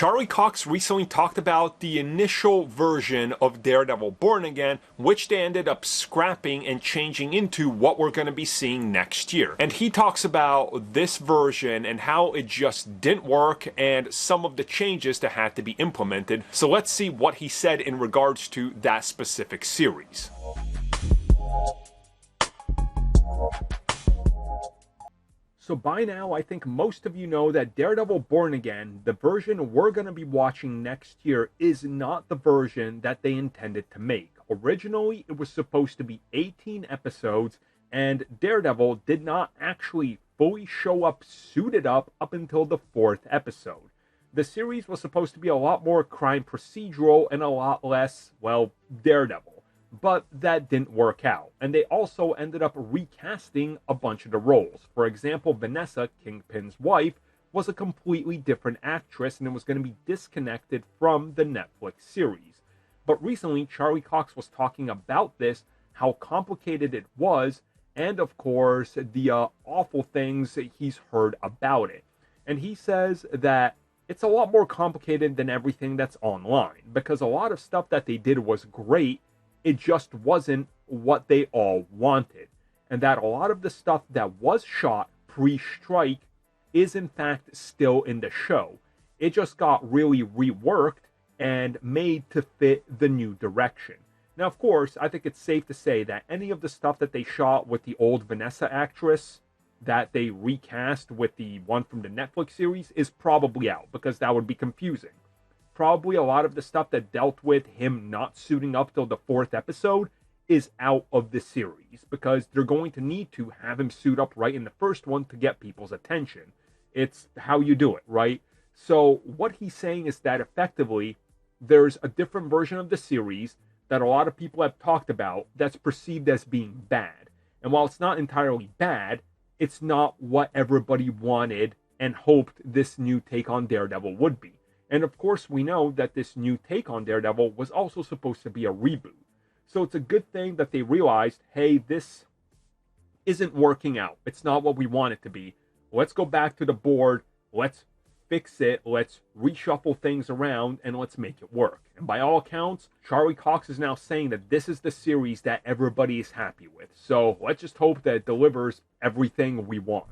Charlie Cox recently talked about the initial version of Daredevil Born Again, which they ended up scrapping and changing into what we're going to be seeing next year. And he talks about this version and how it just didn't work and some of the changes that had to be implemented. So let's see what he said in regards to that specific series. So by now, I think most of you know that Daredevil Born Again, the version we're going to be watching next year, is not the version that they intended to make. Originally, it was supposed to be 18 episodes, and Daredevil did not actually fully show up suited up until the 4th episode. The series was supposed to be a lot more crime procedural and a lot less, well, Daredevil. But that didn't work out. And they also ended up recasting a bunch of the roles. For example, Vanessa, Kingpin's wife, was a completely different actress and it was going to be disconnected from the Netflix series. But recently, Charlie Cox was talking about this, how complicated it was, and of course, the awful things he's heard about it. And he says that it's a lot more complicated than everything that's online, because a lot of stuff that they did was great, it just wasn't what they all wanted. And that a lot of the stuff that was shot pre-strike is in fact still in the show. It just got really reworked and made to fit the new direction. Now, of course, I think it's safe to say that any of the stuff that they shot with the old Vanessa actress that they recast with the one from the Netflix series is probably out, because that would be confusing. Probably a lot of the stuff that dealt with him not suiting up till the 4th episode is out of the series, because they're going to need to have him suit up right in the first one to get people's attention. It's how you do it, right? So what he's saying is that effectively there's a different version of the series that a lot of people have talked about that's perceived as being bad. And while it's not entirely bad, it's not what everybody wanted and hoped this new take on Daredevil would be. And of course, we know that this new take on Daredevil was also supposed to be a reboot. So it's a good thing that they realized, hey, this isn't working out. It's not what we want it to be. Let's go back to the board. Let's fix it. Let's reshuffle things around and let's make it work. And by all accounts, Charlie Cox is now saying that this is the series that everybody is happy with. So let's just hope that it delivers everything we want.